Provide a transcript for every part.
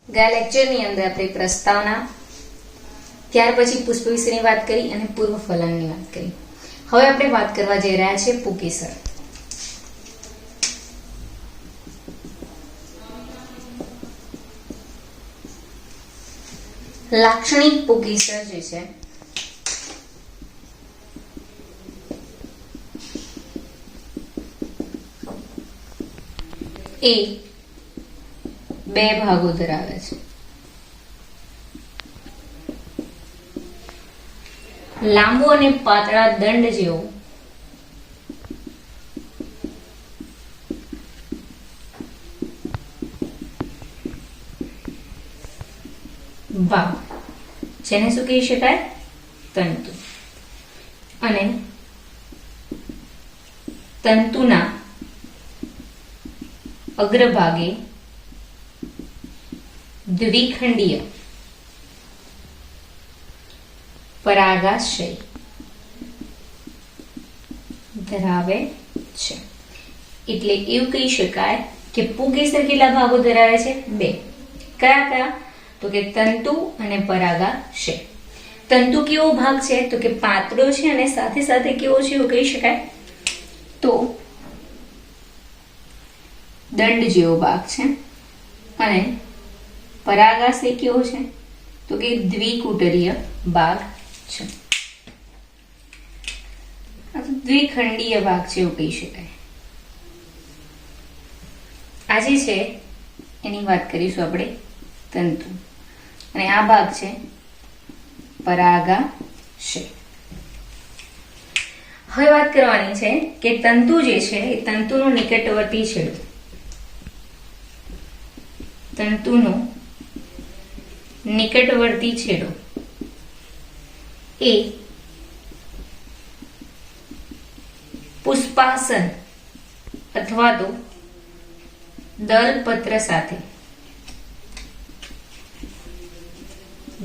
ગયા લેક્ચરની અંદર આપણે પ્રસ્તાવના, ત્યાર પછી પુષ્પ વિશેની વાત કરી અને પૂર્વ ફલનની વાત કરી. હવે આપણે વાત કરવા જઈ રહ્યા છીએ પુકેસર. લાક્ષણિક પુકેસર જે છે એ બે ભાગો ધરાવે છે. લાંબો અને પાતળા દંડ જેવો ભાગ, જેને શું કહી શકાય? તંતુ. અને તંતુના અગ્રભાગે દ્વિખંડીય પરાગાશય ધરાવે છે. એટલે એવું કહી શકાય કે પુકેસર કેટલા ભાગો ધરાવે છે? બે. કયા કયા? તો કે તંતુ અને પરાગાશય. તંતુ કેવો ભાગ છે? તો કે પાતળો છે અને સાથે સાથે કેવો છે એવું કહી શકાય? તો દંડ જેવો ભાગ છે. અને પરાગાશય કેવો છે? તો કે દ્વિકુટરીય ભાગ છે. દ્વિખંડીય ભાગ છે એવું કહી શકાય. આજે છે એની વાત કરીશું આપણે તંતુ, અને આ ભાગ છે પરાગાશય. હવે વાત કરવાની છે કે તંતુ જે છે એ તંતુનો નિકટવર્તી છેડો, તંતુનો નિકટવર્તી છેડો એ પુષ્પાસન અથવા તો દલપત્ર સાથે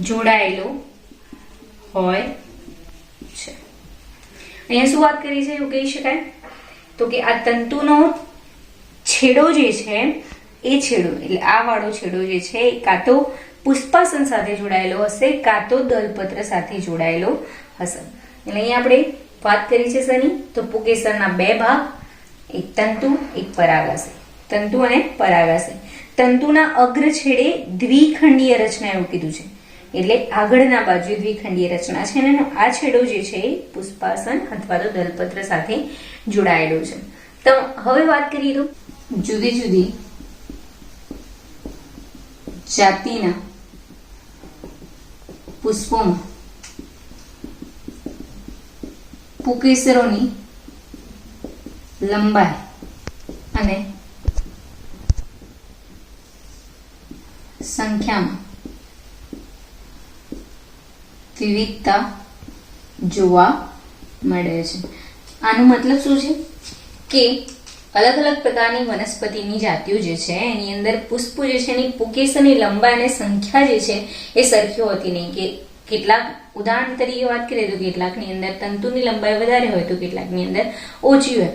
જોડાયેલો હોય છે. અહીંયા શું વાત કરી છે એવું કહી શકાય? તો કે આ તંતુનો છેડો જે છે એ છેડો, એટલે આ વાળો છેડો જે છે એ કાં તો પુષ્પાસન સાથે જોડાયેલો હશે કાં તો દલપત્ર સાથે જોડાયેલો હશે. એટલે અહીંયા આપણે વાત કરી છે શેની? તો પુકેસરના બે ભાગ, એક તંતુ એક પરાગાશય. તંતુ અને પરાગાશય. તંતુના અગ્ર છેડે દ્વિખંડીય રચના એવું કીધું છે, એટલે આગળના બાજુ દ્વિખંડીય રચના છે અને આ છેડો જે છે એ પુષ્પાસન અથવા તો દલપત્ર સાથે જોડાયેલો છે. તો હવે વાત કરીએ તો જુદી જુદી જાતિના પુષ્પોમાં પુકેસરોની લંબાઈ અને સંખ્યામાં વિવિધતા જોવા મળે છે. આનો મતલબ શું છે કે અલગ અલગ પ્રકારની વનસ્પતિની જાતિઓ જે છે એની અંદર પુષ્પો જે છે એની પુકેસરની લંબાઈ અને સંખ્યા જે છે એ સરખી હોતી નહીં. કે કેટલાક, ઉદાહરણ તરીકે વાત કરીએ તો કેટલાકની અંદર તંતુની લંબાઈ વધારે હોય તો કેટલાકની અંદર ઓછી હોય.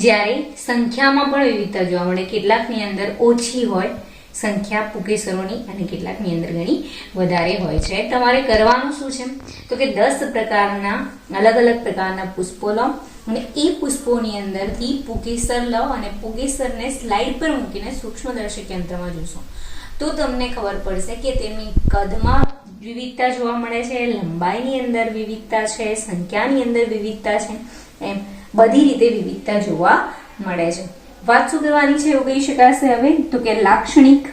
જ્યારે સંખ્યામાં પણ વિવિધતા જોવા મળે, કેટલાકની અંદર ઓછી હોય સંખ્યા પુકેસરોની અને કેટલાકની અંદર ઘણી વધારે હોય છે. તમારે કરવાનું શું છે તો કે 10 પ્રકારના અલગ અલગ પ્રકારના પુષ્પો લો અને એ પુષ્પોની અંદરથી પુકેસર લો અને પુકેસરને સ્લાઇડ પર મૂકીને સૂક્ષ્મદર્શક યંત્રમાં જોશો તો તમને ખબર પડશે કે તેમની કદમાં વિવિધતા જોવા મળે છે, લંબાઈની અંદર વિવિધતા છે, સંખ્યાની અંદર વિવિધતા છે, એમ બધી રીતે વિવિધતા જોવા મળે છે. વાત શું કરવાની છે એવું કહી શકાશે હવે? તો કે લાક્ષણિક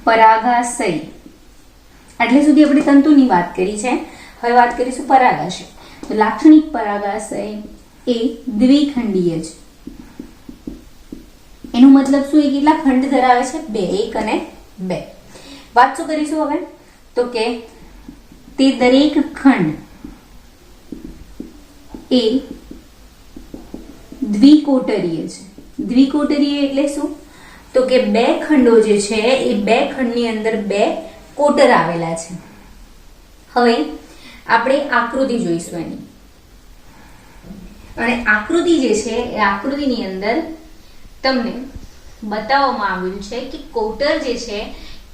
પરાગાશય. આટલે સુધી આપણે તંતુની વાત કરી છે, હવે વાત કરીશું પરાગાશય. તો લાક્ષણિક પરાગાશય એ દ્વિખંડીય છે. એનો મતલબ શું? એ કેટલા ખંડ ધરાવે છે? બે. 1 અને 2. વાત શું કરીશું હવે? તો કે તે દરેક ખંડ એ દ્વિકોટરીય છે. દ્વિકોટરીય એટલે શું? તો કે બે ખંડો જે છે એ બે ખંડની અંદર બે કોટર આવેલા છે. હવે આપણે આકૃતિ જોઈશું એની, અને આકૃતિ જે છે એ આકૃતિની અંદર તમને બતાવવામાં આવ્યું છે કે કોટર જે છે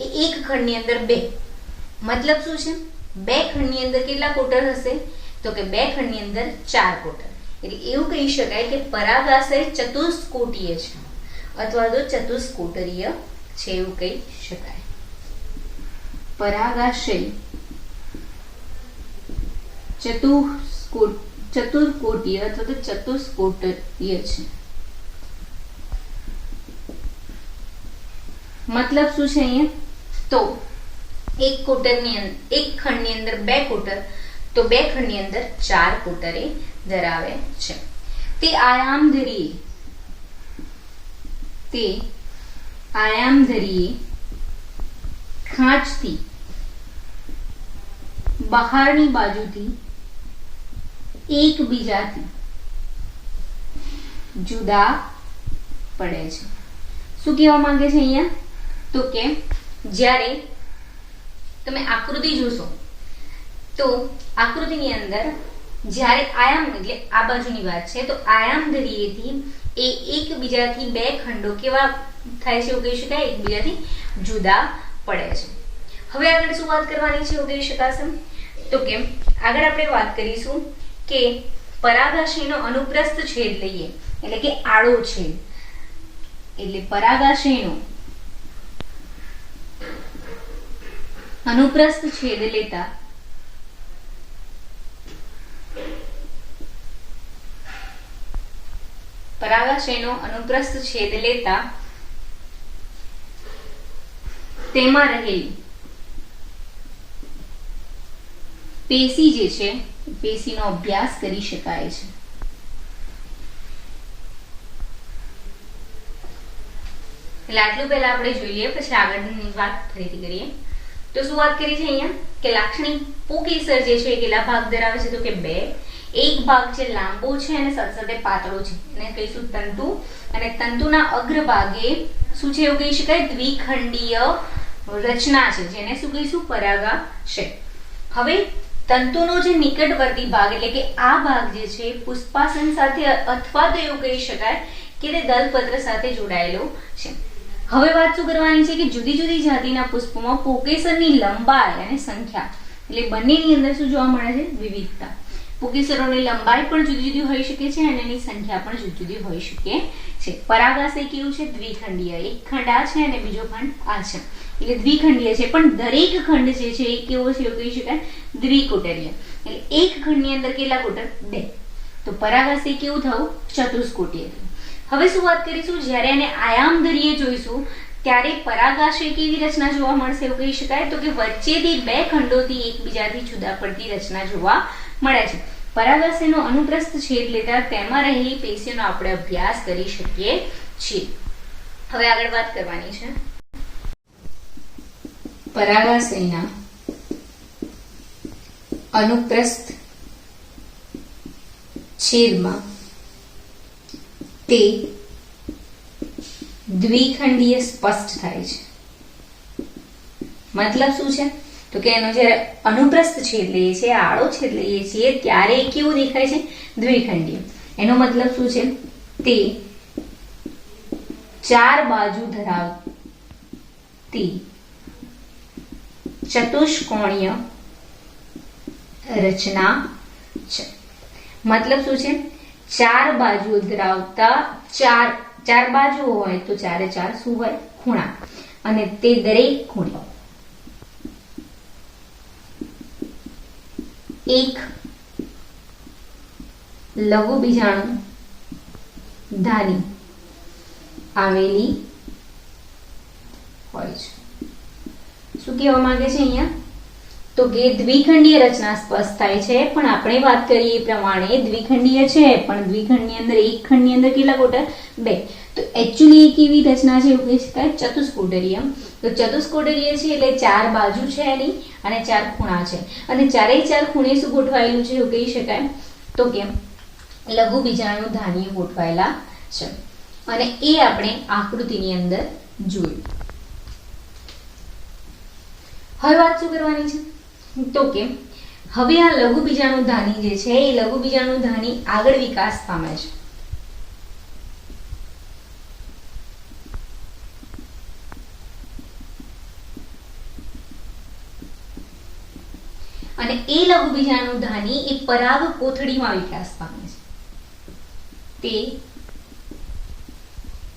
એ એક ખંડની અંદર બે, મતલબ શું છે, બે ખંડની અંદર કેટલા કોટર હશે, તો કે બે ખંડની અંદર 4 કોટર. એટલે એવું કહી શકાય કે પરાગાશય ચતુષ્કોટીય છે અથવા તો ચતુષ્કોટરીય છે, એવું કહી શકાય. પરાગાશય ચતુર્કોટીય અથવા તો ચતુષ્કોટરીય છે. મતલબ શું છે અહીંયા, તો એક ખંડની અંદર 2 કોટર, તો બે ખંડની અંદર 4 કોટરે ધરાવે છે. તે આયામધરીય ખાંચથી બહારની બાજુથી એકબીજાથી જુદા પડે છે. શું કહેવા માંગે છે અહીંયા, તો કે જ્યારે તમે આકૃતિ જોશો તો આકૃતિની અંદર જ્યારે આયામ એટલે આ બાજુની વાત છે, તો આયામધરીયથી એ એકબીજાથી બે ખંડો કેવા થાય છે, એવું કહી શકાય, એકબીજાથી જુદા પડે છે. હવે આગળ શું વાત કરવાની છે, એવું કહી શકાશે, તો કે આગળ આપણે વાત કરીશું કે પરાગાશયનો અનુપ્રસ્થ છેદ લઈએ, એટલે કે આડો છેદ. એટલે પરાગાશયનો અનુપ્રસ્થ છેદ લેતા તેમાં રહેલી પેશી જે છે, પેશીનો અભ્યાસ કરી શકાય છે. એટલે આટલું પહેલા આપણે જોઈએ, પછી આગળની વાત ફરીથી કરીએ. તો શું વાત કરી છે અહીંયા કે લાક્ષણિક પુંકેસર જે છે એ કેટલા ભાગ ધરાવે છે, તો કે 2. એક ભાગ છે લાંબો છે અને સાથે પાતળો છે, એને કહીશું તંતુ, અને તંતુના અગ્રભાગે શું છે, એવું કહી શકાય, દ્વિખંડીય રચના છે, જેને શું કહીશું, પરાગાશય. હવે તંતુનો જે નિકટવર્તી ભાગ એટલે કે આ ભાગ જે છે પુષ્પાસન સાથે અથવા તો એવું કહી શકાય કે તે દલપત્ર સાથે જોડાયેલો છે. હવે વાત શું કરવાની છે કે જુદી જુદી જાતિના પુષ્પોમાં પુંકેસરની લંબાઈ અને સંખ્યા એટલે બંનેની અંદર શું જોવા મળે છે, વિવિધતા. પુંકેસરોની લંબાઈ પણ જુદી જુદી હોઈ શકે છે અને એની સંખ્યા પણ જુદી જુદી હોઈ શકે છે. પરાગાશય કેવું છે, દ્વિખંડીય, એક ખંડ આ છે અને બીજો ખંડ આ છે, એટલે દ્વિખંડીય છે, પણ દરેક ખંડ જે છે એ કેવો છે, એવું કહી શકાય, દ્વિકોટરીય. એટલે એક ખંડની અંદર કેટલા કોટર, 2. તો પરાગાશય કેવું થયું, ચતુષ્કોટીય. હવે શું વાત કરીશું, જ્યારે એને આયામધરીય જોઈશું ત્યારે પરાગાશય કેવી રચના જોવા મળશે, એવું કહી શકાય, તો કે વચ્ચેથી 2 ખંડોથી એકબીજાથી જુદા પડતી રચના જોવા મળે છે. પરાગાશયનો અનુપ્રસ્થ છેદ લેતા તેમાં રહેલી પેશીઓનો આપણે અભ્યાસ કરી શકીએ છીએ. હવે આગળ વાત કરવાની છે પરાગાશયના અનુપ્રસ્થ છેદમાં તે દ્વિખંડીય સ્પષ્ટ થાય છે. મતલબ શું છે, તો કે એનો જ્યારે અનુપ્રસ્થ છેદ લઈએ છીએ, આડો છેદ લઈએ છીએ, ત્યારે કેવું દેખાય છે, દ્વિખંડીય. એનો મતલબ શું છે, તે 4 બાજુ ધરાવતી ચતુષ્કોણીય રચના છે. મતલબ શું છે, 4 બાજુ ધરાવતા, 4 બાજુ હોય તો 4 એ 4 શું હોય, ખૂણા, અને તે દરેક ખૂણે એક લઘુ બીજાણુ ધાની આવેલી હોય છે. શું કહેવા માંગે છે અહીંયા, તો કે દ્વિખંડીય રચના સ્પષ્ટ થાય છે, પણ આપણે વાત કરીએ એ પ્રમાણે દ્વિખંડીય છે, પણ દ્વિખંડની અંદર એક ખંડની અંદર કેટલા કોટર, 2. તો એકચ્યુઅલી એ કેવી રચના છે, એવું કહી શકાય, ચતુષ્કોટરીય. તો ચતુષ્કોટરીય છે એટલે 4 બાજુ છે એની અને 4 ખૂણા છે, અને 4 ખૂણે શું ગોઠવાયેલું છે, એવું કહી શકાય, તો કે લઘુ બીજાણુ ધાનીઓ ગોઠવાયેલા છે, અને એ આપણે આકૃતિની અંદર જોયું. હવે વાત શું કરવાની છે, તો કે હવે આ લઘુ બીજાણુ ધાની જે છે એ લઘુ બીજાણુ ધાની આગળ વિકાસ પામે છે. અને એ લઘુબીજાણુ ધાની એ પરાગ કોથળીમાં વિકાસ પામે છે. તે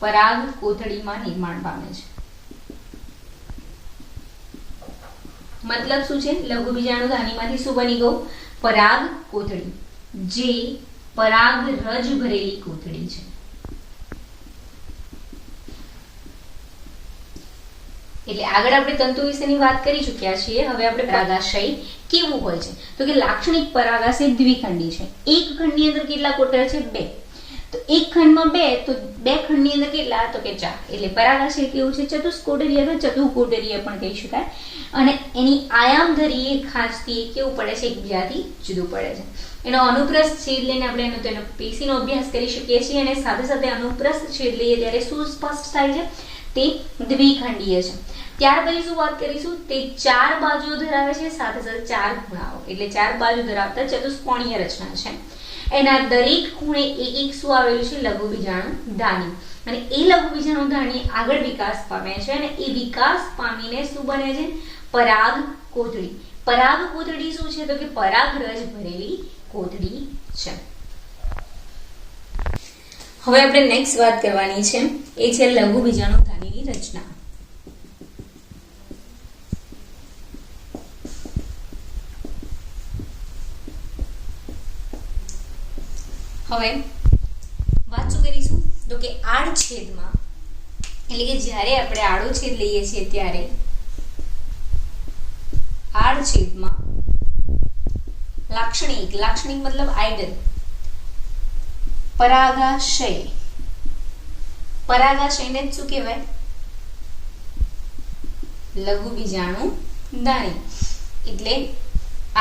પરાગ કોથળીમાં નિર્માણ પામે છે. મતલબ શું છે? લઘુબીજાણુ ધાનીમાંથી શું બની ગયું? પરાગ કોથળી, જે પરાગ રજ ભરેલી કોથળી છે. એટલે આગળ આપણે તંતુ વિશેની વાત કરી ચૂક્યા છીએ. હવે આપણે પરાગાશય કેવું હોય છે તો કે લાક્ષણિક પરાગાશય દ્વિખંડી છે. એક ખંડની અંદર કેટલા કોટર છે? 2. તો એક ખંડમાં 2, તો 2 ખંડની અંદર કેટલા? તો કે 4. એટલે પરાગાશય કેવું છે? ચતુષ્કોટરીય અથવા ચતુઃકોટરીય પણ કહી શકાય. અને એની આયામધરી ખાંચથી કેવું પડે છે? એકબીજાથી જુદું પડે છે. એનો અનુપ્રસ્થ છેદ લઈને આપણે તેનો પેશીનો અભ્યાસ કરી શકીએ છીએ અને સાથે સાથે અનુપ્રસ્થ છેદ લઈએ ત્યારે શું સ્પષ્ટ થાય છે? તે દ્વિખંડીય છે. ત્યાર પછી શું વાત કરીશું? તે 4 બાજુઓ ધરાવે છે, સાથે સાથે 4 ખૂણાઓ, એટલે 4 બાજુ ધરાવતા ચતુષ્કોણીય રચના છે. એના દરેક ખૂણે એક શું આવેલું છે? લઘુબીજાણુ ધાની. અને એ લઘુબીજાણુ ધાની આગળ વિકાસ પામે છે અને એ વિકાસ પામીને શું બને છે? પરાગ કોથળી. પરાગ કોથળી શું છે? તો કે પરાગરજ ભરેલી કોથળી છે. હવે આપણે નેક્સ્ટ વાત કરવાની છે એ છે લઘુબીજાણુ ધાનીની રચના. હવે વાત શું કરીશું? તો કે આડછેદમાં, એટલે કે જ્યારે આપણે આડો છેદ લઈએ છીએ ત્યારે આડછેદમાં લાક્ષણિક મતલબ આઈડલ પરાગાશયને શું કહેવાય? લઘુબીજાણુ ધાની. એટલે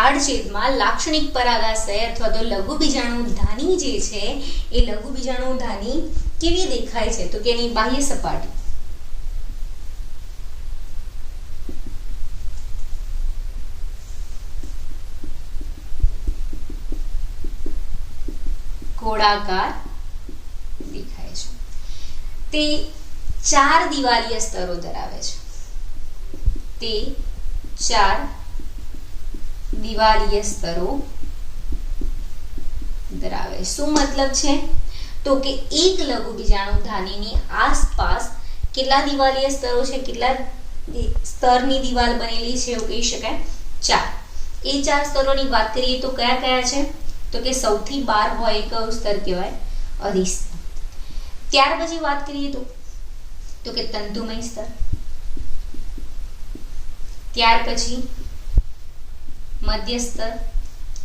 આડછેદમાં લાક્ષણિક પરાગાશય અથવા તો લઘુબીજાણુ ધાની જે છે એ લઘુબીજાણુ ધાની કેવી દેખાય છે? તો કે એની બાહ્ય સપાટી ગોળાકાર દેખાય છે. તે 4 દિવાલીય સ્તરો ધરાવે છે. તે 4 દિવાલીય સ્તરો ધરાવે. શું મતલબ છે? તો કે એક લઘુબીજાણુ ધાનીની આસપાસ કેટલા દિવાલીય સ્તરો છે? કેટલા સ્તરની દિવાલ બનેલી છે એવું કહી શકાય? 4. એ 4 સ્તરોની વાત કરીએ તો કયા કયા છે? તો કે સૌથી બહાર હોય એ કયું સ્તર કહેવાય? અધિસ્તર. ત્યાર પછી વાત કરીએ તો કે તંતુમય સ્તર. ત્યાર પછી મધ્ય સ્તર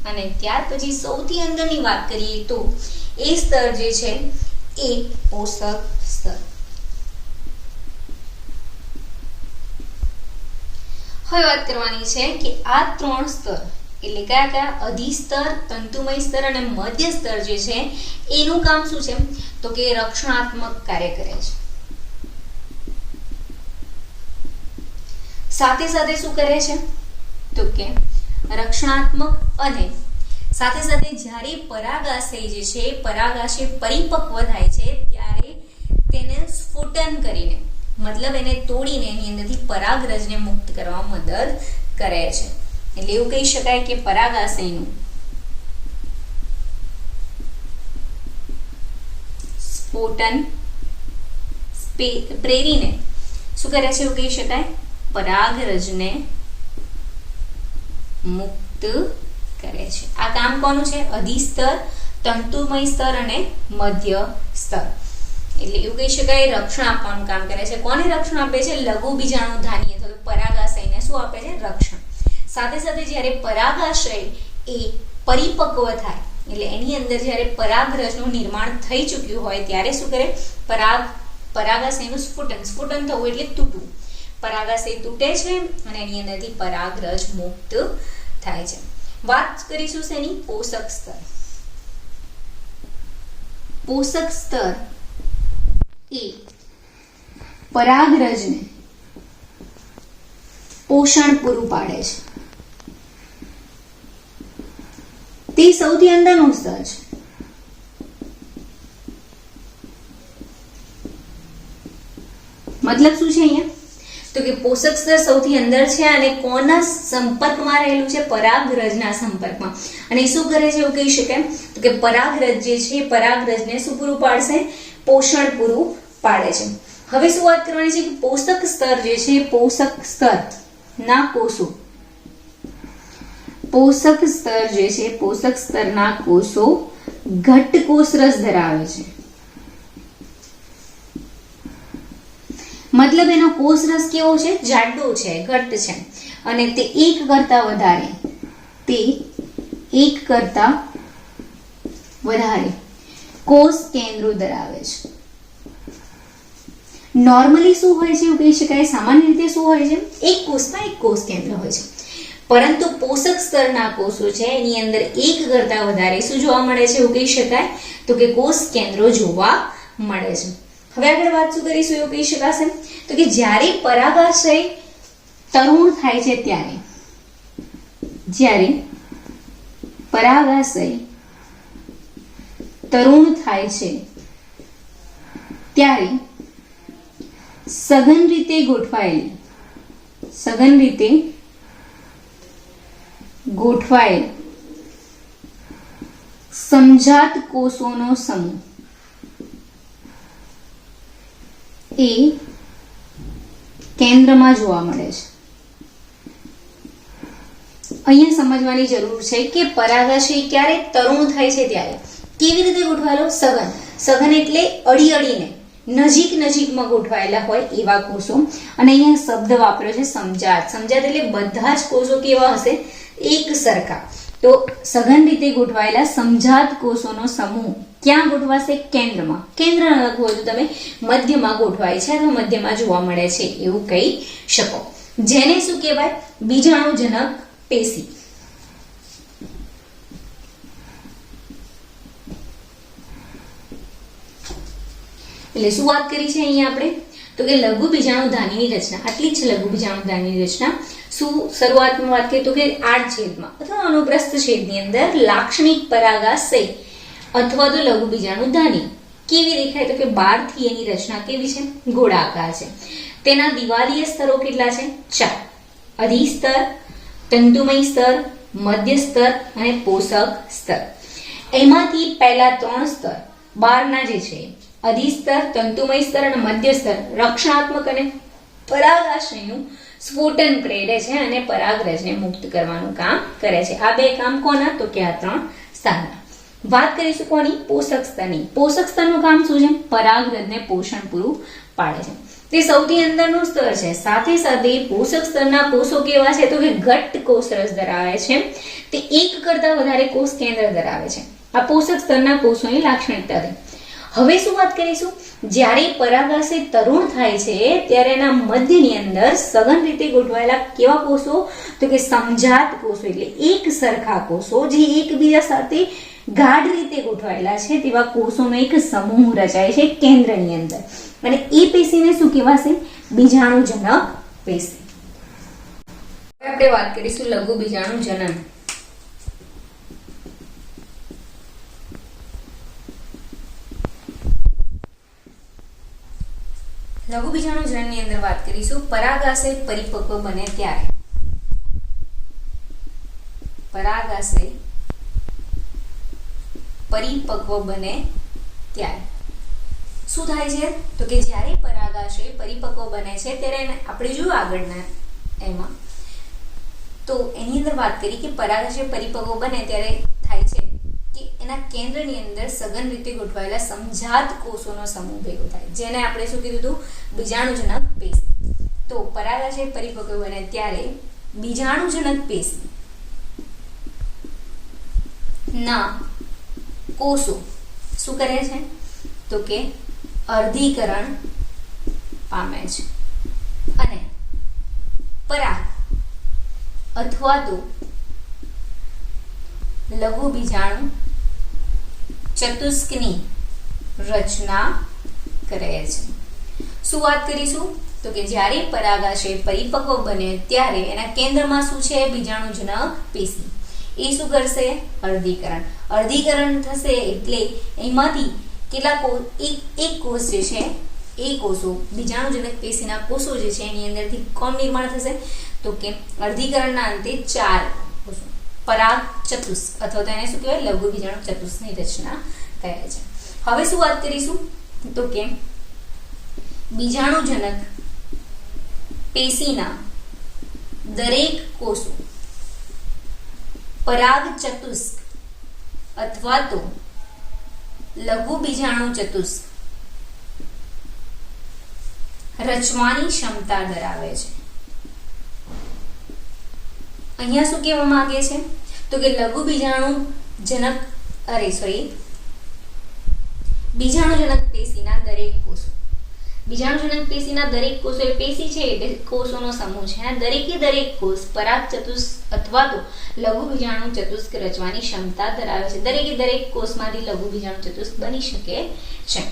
અને ત્યાર પછી સૌથી અંદરની વાત કરીએ તો એ સ્તર જે છે એ પોષક સ્તર. હવે વાત કરવાની છે કે આ 3 સ્તર એટલે કયા કયા? અધિસ્તર, તંતુમય સ્તર અને મધ્ય સ્તર જે છે એનું કામ શું છે? તો કે રક્ષણાત્મક કાર્ય કરે છે. સાથે સાથે શું કરે છે? તો કે રક્ષણાત્મક અને સાથે સાથે જ્યારે પરાગાશય જે છે પરાગાશય પરિપક્વ થાય છે ત્યારે તેને સ્ફુટન કરીને, મતલબ એને તોડીને એની અંદરથી પરાગરજને મુક્ત કરવામાં મદદ કરે છે. એટલે એવું કહી શકાય કે પરાગાશયનું સ્ફોટન પ્રેરીને શું કરે છે? એવું કહી શકાય પરાગરજને મુક્ત કરે છે. આ કામ કોનું છે? અધિસ્તર, તંતુમય સ્તર અને મધ્ય સ્તર. એટલે એવું કહી શકાય રક્ષણ આપવાનું કામ કરે છે. કોને રક્ષણ આપે છે? લઘુબીજાણુ ધાની અથવા તો પરાગાશયને શું આપે છે? રક્ષણ. સાથે સાથે જ્યારે પરાગાશય એ પરિપક્વ થાય એટલે એની અંદર જ્યારે પરાગરજનું નિર્માણ થઈ ચૂક્યું હોય ત્યારે શું કરે? પરાગાશયનું સ્ફુટન થવું એટલે તૂટવું. પરાગાશય તૂટે છે અને એની અંદરથી પરાગરજ મુક્ત થાય છે. વાત કરીશું શેની? પોષક સ્તર. પોષક સ્તર એ પરાગરજને પોષણ પૂરું પાડે છે. તે સૌથી અંદરનું સ્તર છે. મતલબ શું છે અહીંયા? તો કે પોષક સ્તર સૌથી અંદર છે અને કોના સંપર્કમાં રહેલું છે? પરાગરજના સંપર્કમાં. અને શું કરે છે એવું કહી શકાય તો કે પરાગરજ જે છે પરાગરજને શું પૂરું પાડશે? પોષણ પૂરું પાડે છે. હવે શું વાત કરવાની છે કે પોષક સ્તર જે છે પોષક સ્તર ના કોષો, પોષક સ્તર જે છે પોષક સ્તરના કોષો ઘટ્ટ કોષરસ ધરાવે છે. મતલબ એનો કોષરસ કેવો છે? જાડો છે, ઘટ્ટ છે અને તે એક કરતા વધારે કોષ કેન્દ્રો ધરાવે છે. નોર્મલી શું હોય છે એવું કહી શકાય, સામાન્ય રીતે શું હોય છે? એક કોષમાં એક કોષ કેન્દ્ર હોય છે. પરંતુ પોષક સ્તરના કોષો છે એની અંદર એક કરતા વધારે શું જોવા મળે છે એવું કહી શકાય તો કે કોષ કેન્દ્રો જોવા મળે છે. હવે આગળ વાત શું કરીશું એવું કહી શકાશે તો કે જ્યારે પરાગાશય તરુણ થાય છે ત્યારે, જ્યારે પરાગાશય તરુણ થાય છે ત્યારે સઘન રીતે ગોઠવાયેલ સમજાત કોષોનો સમૂહ એ કેન્દ્રમાં જોવા મળે છે. અહીંયા સમજવાની જરૂર છે કે પરાગાશય ક્યારે તરુણ થાય છે ત્યારે કેવી રીતે ગોઠવાયેલો? સઘન એટલે અડીને નજીકમાં ગોઠવાયેલા હોય એવા કોષો. અને અહીંયા શબ્દ વાપર્યો છે સમજાત. એટલે બધા જ કોષો કેવા હશે? એક સરખા. તો સઘન રીતે ગોઠવાયેલા સમજાત કોષોનો સમૂહ ક્યાં ગોઠવાશે? કેન્દ્રમાં. કેન્દ્ર ન હોય તો તમે મધ્યમાં ગોઠવાય છે અથવા મધ્યમાં જોવા મળે છે એવું કહી શકો. જેને શું કહેવાય? બીજાણુજનક પેશી. એટલે શું વાત કરી છે અહીંયા આપણે તો કે લઘુ બીજાણુધાનીની રચના. આટલી જ લઘુ બીજાણુધાનીની રચના. શું શરૂઆતમાં વાત કરીએ તો કે આડછેદમાં અથવા અનુપ્રસ્થ છેદની અંદર લાક્ષણિક પરાગાશય અથવા તો લઘુ બીજાણુધાની કેવી દેખાય તો કે બહારથી એની રચના કેવી છે? ગોળાકાર છે. તેના દિવાલીય સ્તરો કેટલા છે? 4. અધિસ્તર, તંતુમય સ્તર, મધ્ય સ્તર અને પોષક સ્તર. એમાંથી પહેલા 3 સ્તર બહારના જે છે અધિસ્તર, તંતુમય સ્તર અને મધ્ય સ્તર રક્ષણાત્મક અને પરાગાશયનું સ્ફોટન પ્રેરે છે અને પરાગરજને મુક્ત કરવાનું કામ કરે છે. આ 2 કામ કોના? તો કે આ 3 સ્તરના. વાત કરીશું કોની? પોષક સ્તરની. પોષક સ્તરનું કામ શું છે? પરાગરજને પોષણ પૂરું પાડે છે. તે સૌથી અંદરનું સ્તર છે. સાથે પોષક સ્તરના કોષો કેવા છે તો કે ઘટ્ટ કોષરસ ધરાવે છે. તે એક કરતા વધારે કોષ કેન્દ્ર ધરાવે છે. આ પોષક સ્તરના કોષોની લાક્ષણિકતા છે. હવે શું વાત કરીશું? જ્યારે પરાગાશય તરુણ થાય છે ત્યારે એના મધ્યની અંદર સઘન રીતે ગોઠવાયેલા કેવા કોષો તો કે સમજાત કોષો એટલે એક સરખા કોષો જે એકબીજા સાથે ગાઢ રીતે ગોઠવાયેલા છે તેવા કોષોનો એક સમૂહ રચાય છે કેન્દ્રની અંદર. અને એ પેશીને શું કહેવાશે? બીજાણુજનક પેશી. હવે આપણે વાત કરીશું લઘુ બીજાણુજનન. લઘુ બીજાણુજનનની અંદર વાત કરીશું પરાગાશય પરિપક્વ બને ત્યારે. પરાગાશય પરિપક્વ બને ત્યારે શું થાય છે તો કે જ્યારે પરાગાશય પરિપક્વ બને છે ત્યારે આપણે જોયું આગળના એમાં તો એની અંદર વાત કરી કે પરાગાશય પરિપક્વ બને ત્યારે થાય છે કે એના કેન્દ્રની અંદર સઘન રીતે ગોઠવાયેલા સમજાત કોષોનો સમૂહ ભેગો થાય જેને આપણે શું કીધું હતું? બીજાણુજનક પેશી. તો પરાગાશય પરિપક્વ બને ત્યારે બીજાણુજનક પેશી ના કોષો શું કરે છે તો કે અર્ધીકરણ પામે છે અને પરાગ અથવા તો લઘુ બીજાણુ ચતુષ્કની રચના કરે છે. શું વાત કરીશું તો કે જ્યારે પરાગાશય પરિપક્વ બને ત્યારે એના કેન્દ્રમાં શું છે? બીજાણુજનક પેશી. એ શું કરશે? અર્ધીકરણ થશે એટલે એમાંથી કેટલા કોષ? એક કોષ જે છે એ કોષો બીજાણુજનક પેશીના કોષો જે છે એની અંદરથી કોણ નિર્માણ થશે તો કે અર્ધીકરણના અંતે 4 કોષો પરાગ ચતુષ્ક અથવા તો એને શું કહેવાય લઘુ બીજાણુ ચતુષ્કની રચના કહે છે. હવે શું વાત કરીશું તો કે બીજાણુજનક પેશીના દરેક કોષો પરાગ ચતુષ્ક અથવા તો લઘુ બીજાણુ ચતુષ્ક રચવાની ક્ષમતા ધરાવે છે. અહીંયા શું કહેવા માંગે છે તો કે લઘુ બીજાણુજનક બીજાણુજનક પેશીના દરેક કોષો બીજાણુજનક પેશીના દરેક કોષો એ પેશી છે એટલે કોષોનો સમૂહ છે. આ દરેકે દરેક કોષ પરાગ ચતુષ્ક અથવા તો લઘુ બીજાણુ ચતુષ્ક રચવાની ક્ષમતા ધરાવે છે. દરેકે દરેક કોષમાંથી લઘુ બીજાણુ ચતુષ્ક બની શકે છે.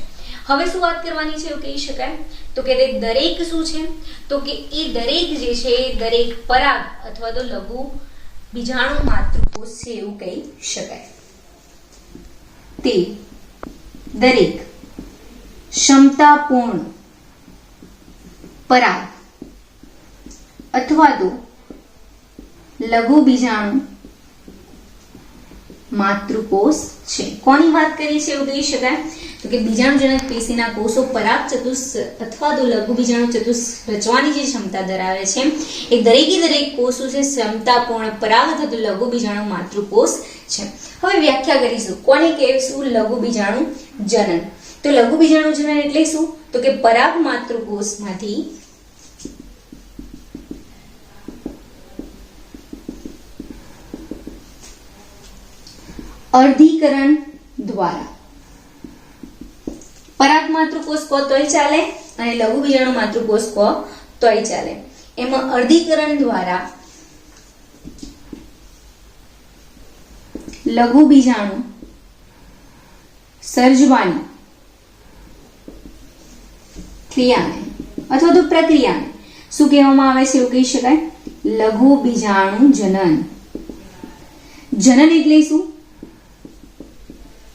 હવે શું વાત કરવાની છે એવું કહી શકાય તો કે તે દરેક શું છે તો કે એ દરેક જે છે એ દરેક પરાગ અથવા તો લઘુ બીજાણુ માતૃકોષ છે એવું કહી શકાય. તે દરેક ક્ષમતાપૂર્ણ પરાગ અથવા તો લઘુ બીજાણુ માતૃકોષ છે. કોની વાત કરી છે એવું કહી શકાય તો કે બીજાણુજનક પેશીના કોષો પરાગ ચતુષ્ક અથવા તો લઘુ બીજાણુ ચતુષ્ક રચવાની જે ક્ષમતા ધરાવે છે એ દરેકે દરેક કોષો છે ક્ષમતાપૂર્ણ પરાગ અથવા તો લઘુ બીજાણુ માતૃકોષ છે. હવે વ્યાખ્યા કરીશું કોને કહેશું લઘુ બીજાણુ જનન. તો લઘુ બીજાણુ જનન એટલે શું તો કે પરાગ માતૃકોષમાંથી અર્ધીકરણ દ્વારા પરાગ માતૃકોષ કો તોય ચાલે અને લઘુ બીજાણુ માતૃકોષ કો તોય ચાલે. એમાં અર્ધીકરણ દ્વારા લઘુ બીજાણુ સર્જવાની ક્રિયાને અથવા તો પ્રક્રિયાને શું કહેવામાં આવે છે એવું કહી શકાય લઘુ બીજાણુ જનન. જનન એટલે શું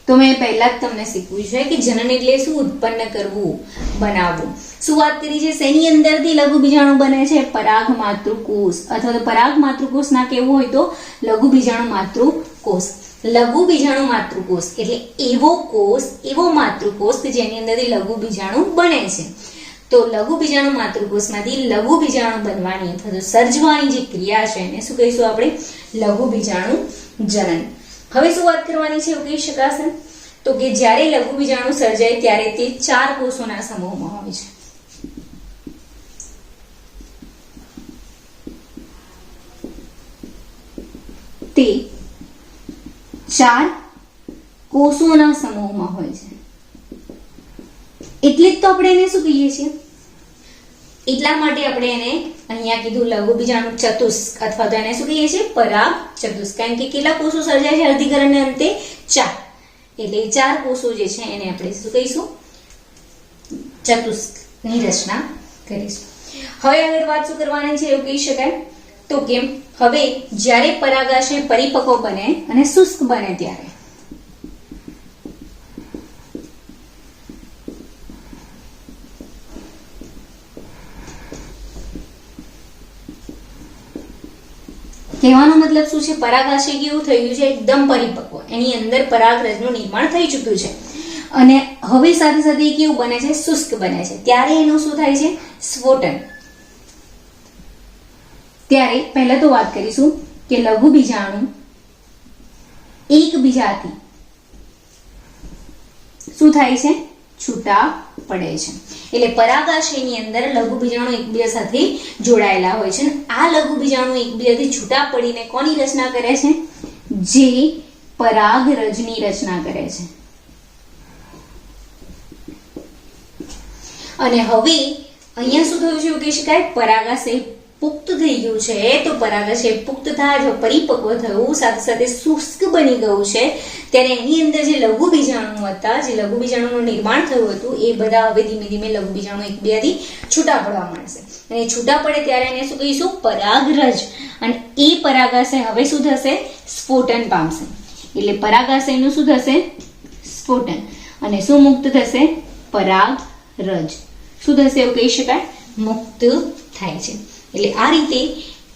તો મેં પહેલા જ તમને શીખવ્યું છે કે જનન એટલે શું ઉત્પન્ન કરવું બનાવવું. શું વાત કરી છે શેની અંદરથી લઘુ બીજાણુ બને છે પરાગ માતૃકોષ અથવા તો પરાગ માતૃકોષ ના કેવું હોય તો લઘુ બીજાણુ માતૃકોષ. લઘુ બીજાણુ માતૃકોષ એટલે એવો કોષ એવો માતૃકોષ કે જેની અંદરથી લઘુ બીજાણુ બને છે. તો લઘુ બીજાણુ માતૃકોષમાંથી લઘુ બીજાણુ બનવાની અથવા તો સર્જવાની જે ક્રિયા છે એને શું કહીશું આપણે લઘુ બીજાણુ જનન. હવે શું વાત કરવાની છે એવું કહી શકાશે તો કે જ્યારે લઘુ બીજાણુ સર્જાય ત્યારે તે 4 કોષોના સમૂહમાં હોય છે. તે 4 કોષોના સમૂહમાં હોય છે. એટલે જ તો આપણે એને શું કહીએ છીએ એટલા માટે આપણે એને અહીંયા કીધું લઘુ બીજાણુ ચતુષ્ક અથવા તો એને શું કહીએ છીએ પરાગ ચતુષ્ક. કારણ કે કેટલા કોષો સર્જાય છે અર્ધીકરણને અંતે 4 એટલે 4 કોષો જે છે એને આપણે શું કહીશું ચતુષ્કની રચના કરીશું. હવે આગળ વાત શું કરવાની છે એવું કહી શકાય તો કે હવે જ્યારે પરાગાશય પરિપક્વ બને અને શુષ્ક બને ત્યારે કહેવાનો મતલબ શું છે પરાગાશય કેવું થયું છે એકદમ પરિપક્વ એની અંદર પરાગરજનું નિર્માણ થઈ ચૂક્યું છે અને હવે સાથે સાથે એ કેવું બને છે શુષ્ક બને છે ત્યારે એનું શું થાય છે સ્ફોટન. ત્યારે પહેલા તો વાત કરીશું કે લઘુ બીજાણુ એકબીજાથી શું થાય છે છૂટા પડે છે. એટલે પરાગાશયની અંદર લઘુ બીજાણુ એકબીજા સાથે જોડાયેલા હોય છે. આ લઘુ બીજાણુ એકબીજાથી છૂટા પડીને કોની રચના કરે છે જે પરાગરજની રચના કરે છે. અને હવે અહીંયા શું થયું છે એવું કહી શકાય પરાગાશય પુખ્ત થઈ ગયું છે. તો પરાગાશય પુખ્ત થાય અથવા પરિપક્વ થયું સાથે સાથે શુષ્ક બની ગયું છે ત્યારે એની અંદર જે લઘુ બીજાણુ હતા જે લઘુ બીજાણુનું નિર્માણ થયું હતું એ બધા હવે ધીમે ધીમે લઘુ બીજાણુ એકબીજાથી છૂટા પડવા માંડશે અને છૂટા પડે ત્યારે એને શું કહીશું પરાગરજ. અને એ પરાગાશય હવે શું થશે સ્ફોટન પામશે. એટલે પરાગાશયનું શું થશે સ્ફોટન અને શું મુક્ત થશે પરાગરજ. શું થશે એવું કહી શકાય, મુક્ત થાય છે. એટલે આ રીતે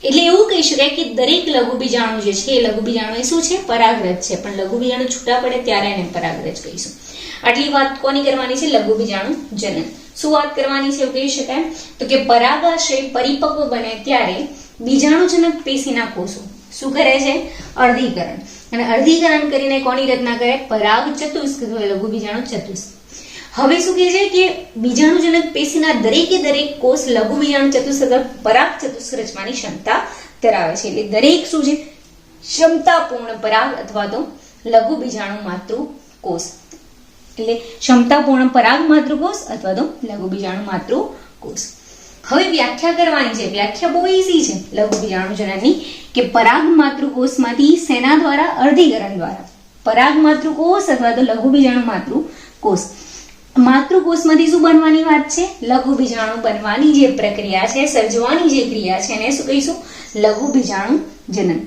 એટલે એવું કહી શકાય કે દરેક લઘુબીજાણુ જે છે એ લઘુબીજાણુ એ શું છે, પરાગરજ છે. પણ લઘુબીજાણુ છૂટા પડે ત્યારે એને પરાગરજ કહીશું. આટલી વાત કોની કરવાની છે, લઘુબીજાણુ જનન. શું વાત કરવાની છે એવું કહી શકાય, તો કે પરાગાશય પરિપક્વ બને ત્યારે બીજાણુજનક પેશીના કોષો શું કરે છે, અર્ધીકરણ. અને અર્ધીકરણ કરીને કોની રચના કરે, પરાગ ચતુષ્ક, લઘુબીજાણુ ચતુષ્ક. હવે શું કહે છે કે બીજાણુજનક પેશીના દરેકે દરેક કોષ લઘુબીજાણુ ચતુષ્ક પરાગ ચતુષ્ક રચવાની ક્ષમતા ધરાવે છે. એટલે દરેક શું છે, ક્ષમતાપૂર્ણ પરાગ અથવા તો લઘુબીજાણુ માતૃકોષ. એટલે ક્ષમતાપૂર્ણ પરાગ માતૃકોષ અથવા તો લઘુબીજાણુ માતૃકોષ. હવે વ્યાખ્યા કરવાની છે. વ્યાખ્યા બહુ ઈઝી છે લઘુબીજાણુ જનનની, કે પરાગ માતૃકોષમાંથી સેના દ્વારા, અર્ધીકરણ દ્વારા પરાગ માતૃકોષ અથવા તો લઘુબીજાણુ માતૃકોષ. માતૃકોષમાંથી શું બનવાની વાત છે, લઘુબીજાણુ બનવાની જે પ્રક્રિયા છે, સર્જવાની જે ક્રિયા છે એને શું કહીશું, લઘુબીજાણુ જનન.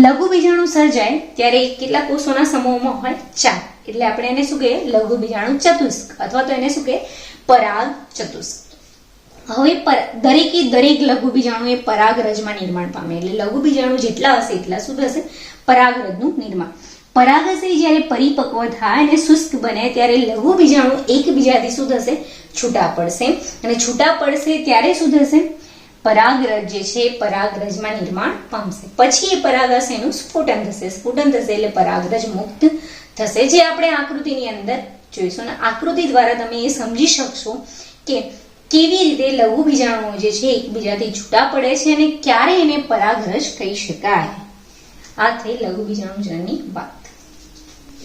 લઘુબીજાણુ સર્જાય ત્યારે કેટલા કોષોના સમૂહમાં હોય, 4. એટલે આપણે એને શું કહીએ, લઘુબીજાણુ ચતુષ્ક અથવા તો એને શું કહીએ, પરાગ ચતુષ્ક. હવે દરેકે દરેક લઘુબીજાણુ એ પરાગરજમાં નિર્માણ પામે. એટલે લઘુબીજાણુ જેટલા હશે એટલા શું થશે, પરાગરજનું નિર્માણ. પરાગાશય જ્યારે પરિપક્વ થાય અને શુષ્ક બને ત્યારે લઘુબીજાણુ એકબીજાથી શું થશે, છૂટા પડશે. અને છૂટા પડશે ત્યારે શું થશે, પરાગરજ જે છે પરાગરજમાં નિર્માણ પામશે. પછી એ પરાગાશયનું સ્ફુટન થશે. સ્ફુટન થશે એટલે પરાગરજ મુક્ત થશે, જે આપણે આકૃતિની અંદર જોઈશું. અને આકૃતિ દ્વારા તમે એ સમજી શકશો કે કેવી રીતે લઘુબીજાણુઓ જે છે એકબીજાથી છૂટા પડે છે અને ક્યારે એને પરાગરજ કહી શકાય. આ થઈ લઘુબીજાણુ જનનની વાત.